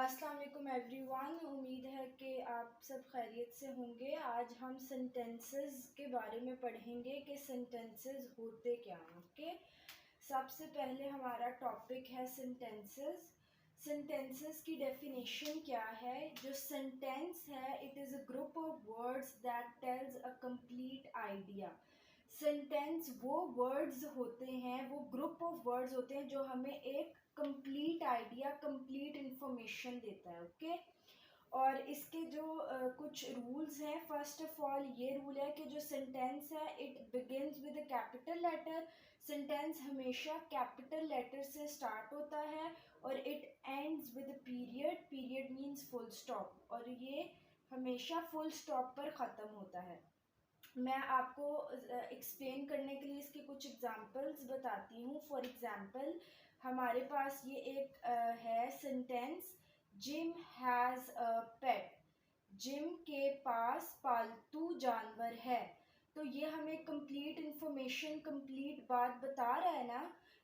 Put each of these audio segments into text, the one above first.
अस्सलाम वालेकुम एवरीवन। उम्मीद है कि आप सब खैरियत से होंगे। आज हम सेंटेंसेस के बारे में पढ़ेंगे कि सेंटेंसेस होते क्या हैं। ओके, सबसे पहले हमारा टॉपिक है सेंटेंसेस। सेंटेंसेस की डेफिनेशन क्या है? जो सेंटेंस है, it is a group of words that tells a complete idea. Sentence वो वर्ड्स होते हैं, वो ग्रुप ऑफ वर्ड्स होते हैं जो हमें एक कंप्लीट आइडिया, कंप्लीट इंफॉर्मेशन देता है। ओके, और इसके जो कुछ रूल्स हैं, फर्स्ट ऑफ ऑल ये रूल है कि जो सेंटेंस है it begins with a capital letter. Sentence हमेशा कैपिटल लेटर से स्टार्ट होता है और it ends with a period. Period means full stop, और ये हमेशा फुल स्टॉप पर ख़त्म होता है। मैं आपको एक्सप्लेन करने के लिए इसके कुछ एग्जांपल्स बताती हूँ। फॉर एग्जांपल, हमारे पास ये एक है sentence, gym has a pet. Gym के पास पालतू जानवर है। तो ये हमें कंप्लीट इंफॉर्मेशन, कंप्लीट बात बता रहा है ना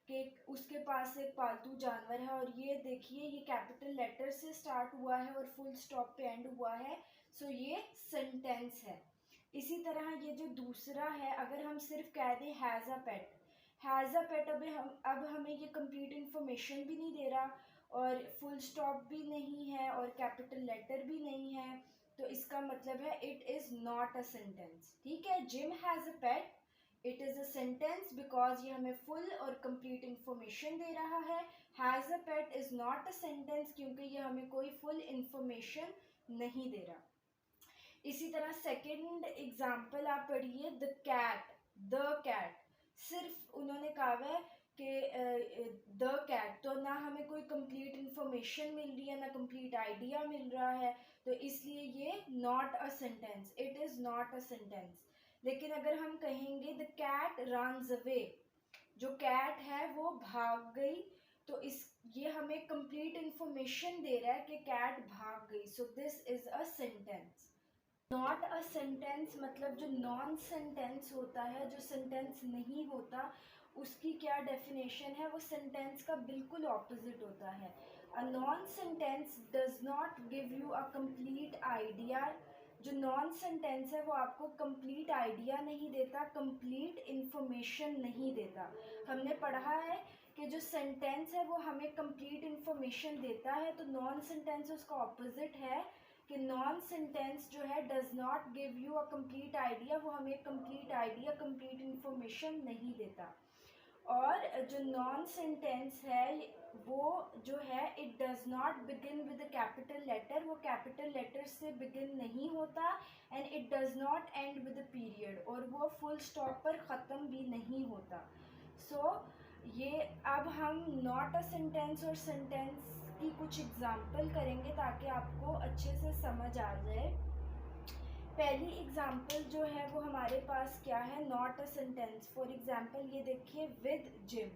कि उसके पास एक पालतू जानवर है। और ये देखिए, ये कैपिटल लेटर से स्टार्ट हुआ है और फुल स्टॉप पे एंड हुआ है। सो ये सेंटेंस है। इसी तरह ये जो दूसरा है, अगर हम सिर्फ कह दें has a pet, has a पेट, अब हमें ये कंप्लीट इन्फॉर्मेशन भी नहीं दे रहा और फुल स्टॉप भी नहीं है और कैपिटल लेटर भी नहीं है। तो इसका मतलब है it is not a sentence. ठीक है, gym has a pet, it is a sentence because ये हमें फुल और कंप्लीट इंफॉर्मेशन दे रहा है। Has a pet is not a sentence क्योंकि ये हमें कोई फुल इंफॉर्मेशन नहीं दे रहा। इसी तरह सेकंड एग्जाम्पल आप पढ़िए, द कैट। द कैट, सिर्फ उन्होंने कहा है कि द कैट, तो ना हमें कोई कंप्लीट इंफॉर्मेशन मिल रही है, ना कंप्लीट आइडिया मिल रहा है, तो इसलिए ये not a sentence, it is not a sentence. लेकिन अगर हम कहेंगे द कैट रन्स अवे, जो कैट है वो भाग गई, तो इस ये हमें कंप्लीट इंफॉर्मेशन दे रहा है कि कैट भाग गई। So this is a sentence. Not a sentence मतलब जो नॉन सेंटेंस होता है, जो सेंटेंस नहीं होता, उसकी क्या डेफिनेशन है? वो सेंटेंस का बिल्कुल ऑपोजिट होता है। A non sentence does not give you a complete idea. जो नॉन सेंटेंस है वो आपको कंप्लीट आइडिया नहीं देता, कंप्लीट इंफॉर्मेशन नहीं देता। हमने पढ़ा है कि जो सेंटेंस है वो हमें कंप्लीट इंफॉर्मेशन देता है, तो नॉन सेंटेंस उसका ऑपोजिट है कि नॉन सेंटेंस जो है does not give you a complete idea, वो हमें कंप्लीट आइडिया, कंप्लीट इंफॉर्मेशन नहीं देता। और जो नॉन सेंटेंस है वो जो है it does not begin with a capital letter, वो कैपिटल लेटर से बिगिन नहीं होता, and it does not end with a period, और वो फुल स्टॉप पर ख़त्म भी नहीं होता। सो ये अब हम नॉट अ सेंटेंस और सेंटेंस की कुछ एग्जाम्पल करेंगे ताकि आपको अच्छे से समझ आ जाए। पहली एग्जाम्पल जो है वो हमारे पास क्या है? Not a sentence. For example ये देखिए, विद जिम।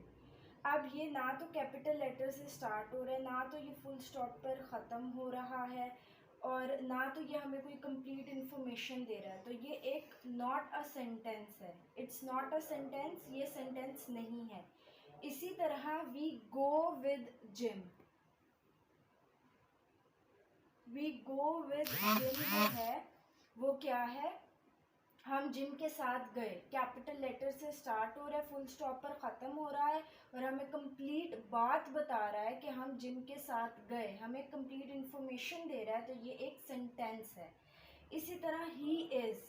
अब ये ना तो कैपिटल लेटर से स्टार्ट हो रहा है, ना तो ये फुल स्टॉप पर ख़त्म हो रहा है, और ना तो ये हमें कोई कंप्लीट इन्फॉर्मेशन दे रहा है। तो ये एक नॉट अ सेंटेंस है, इट्स नॉट अ सेंटेंस, ये सेंटेंस नहीं है। इसी तरह we go with Jim. We go with Jim जो है वो क्या है? हम जिम के साथ गए, कैपिटल लेटर से स्टार्ट हो रहा है, फुल स्टॉप पर ख़त्म हो रहा है, और हमें कंप्लीट बात बता रहा है कि हम जिम के साथ गए, हमें कंप्लीट इन्फॉर्मेशन दे रहा है, तो ये एक सेंटेंस है। इसी तरह ही इज़,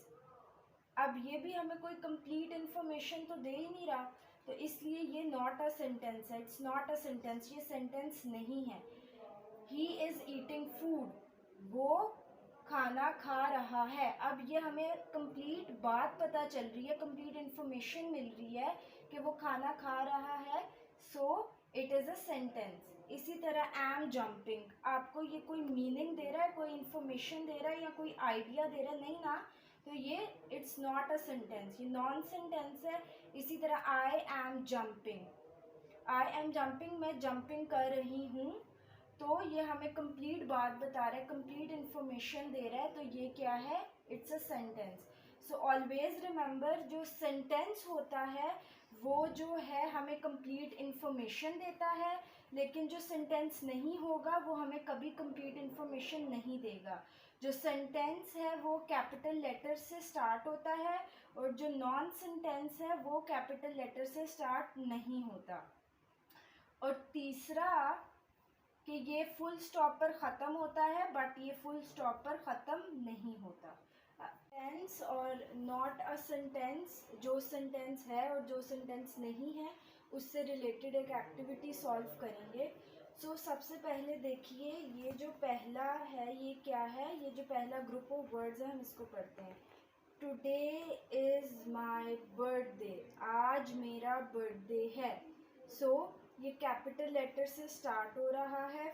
अब ये भी हमें कोई कंप्लीट इन्फॉर्मेशन तो दे ही नहीं रहा, तो इसलिए ये नॉट अ सेंटेंस है, इट्स नॉट अ सेंटेंस, ये सेंटेंस नहीं है। ही इज़ ईटिंग फूड, वो खाना खा रहा है। अब ये हमें कंप्लीट बात पता चल रही है, कंप्लीट इन्फॉर्मेशन मिल रही है कि वो खाना खा रहा है, so it is a sentence. इसी तरह आई एम जंपिंग, आपको ये कोई मीनिंग दे रहा है, कोई इन्फॉर्मेशन दे रहा है, या कोई आइडिया दे रहा है? नहीं ना, तो ये इट्स नॉट अ सेंटेंस, ये नॉन सेंटेंस है। इसी तरह I am jumping, I am jumping, मैं जंपिंग कर रही हूँ, तो ये हमें कंप्लीट बात बता रहा है, कंप्लीट इन्फॉर्मेशन दे रहा है, तो ये क्या है? It's a sentence. So always remember, जो सेंटेंस होता है वो जो है हमें कंप्लीट इन्फॉर्मेशन देता है, लेकिन जो सेंटेंस नहीं होगा वो हमें कभी कंप्लीट इन्फॉर्मेशन नहीं देगा। जो सेंटेंस है वो कैपिटल लेटर से स्टार्ट होता है और जो नॉन सेंटेंस है वो कैपिटल लेटर से स्टार्ट नहीं होता। और तीसरा कि ये फुल स्टॉप पर ख़त्म होता है, बट ये फुल स्टॉप पर ख़त्म नहीं होता। सेंटेंस और नॉट अ सेंटेंस, जो सेंटेंस है और जो सेंटेंस नहीं है, उससे रिलेटेड एक एक्टिविटी सॉल्व करेंगे। सो सबसे पहले देखिए, ये जो पहला है ये क्या है, ये जो पहला ग्रुप ऑफ वर्ड्स है हम इसको पढ़ते हैं। टुडे इज़ माई बर्थडे, आज मेरा बर्थडे है। सो ये कैपिटल लेटर से स्टार्ट हो रहा है,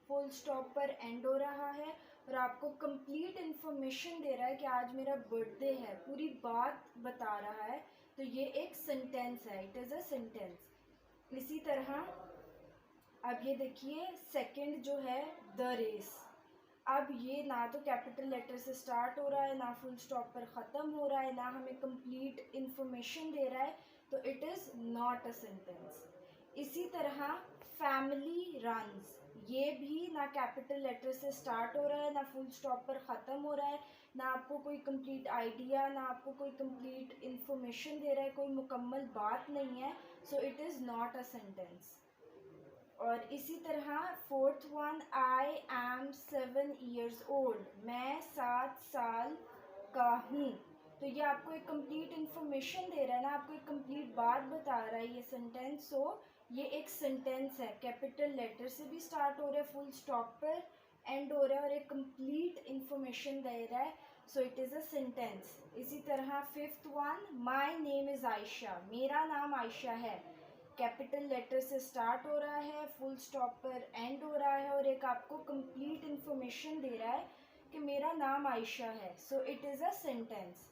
फुल स्टॉप पर एंड हो रहा है और आपको कंप्लीट इन्फॉर्मेशन दे रहा है कि आज मेरा बर्थडे है, पूरी बात बता रहा है। तो ये एक सेंटेंस है, इट इज़ अ सेंटेंस। इसी तरह अब ये देखिए सेकंड जो है द रेस। अब ये ना तो कैपिटल लेटर से स्टार्ट हो रहा है, ना फुल स्टॉप पर ख़त्म हो रहा है, ना हमें कंप्लीट इन्फॉर्मेशन दे रहा है, तो it is not a sentence. इसी तरह फैमिली रन्स, ये भी ना कैपिटल लेटर से स्टार्ट हो रहा है, ना फुल स्टॉप पर ख़त्म हो रहा है, ना आपको कोई कंप्लीट आइडिया, ना आपको कोई कंप्लीट इन्फॉर्मेशन दे रहा है, कोई मुकम्मल बात नहीं है। So it is not a sentence. और इसी तरह fourth one, I am 7 years old, मैं 7 साल का हूँ। तो ये आपको एक कंप्लीट इन्फॉर्मेशन दे रहा है ना, आपको एक कंप्लीट बात बता रहा है ये सेंटेंस। सो ये एक सेंटेंस है, कैपिटल लेटर से भी स्टार्ट हो रहा है, फुल स्टॉप पर एंड हो रहा है और एक कंप्लीट इन्फॉर्मेशन दे रहा है। So it is a sentence. इसी तरह fifth one, my name is Ayesha, मेरा नाम आयशा है। कैपिटल लेटर से स्टार्ट हो रहा है, फुल स्टॉप पर एंड हो रहा है और एक आपको कंप्लीट इन्फॉर्मेशन दे रहा है कि मेरा नाम आयशा है। So it is a sentence.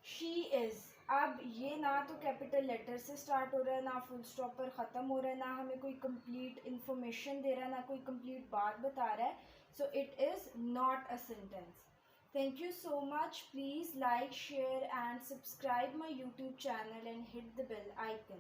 She is, अब ये ना तो कैपिटल लेटर से स्टार्ट हो रहा है, ना फुल स्टॉप पर ख़त्म हो रहा है, ना हमें कोई कंप्लीट इन्फॉर्मेशन दे रहा है, ना कोई कंप्लीट बात बता रहा है। So it is not a sentence. Thank you so much. Please like, share and subscribe my YouTube channel and hit the bell icon.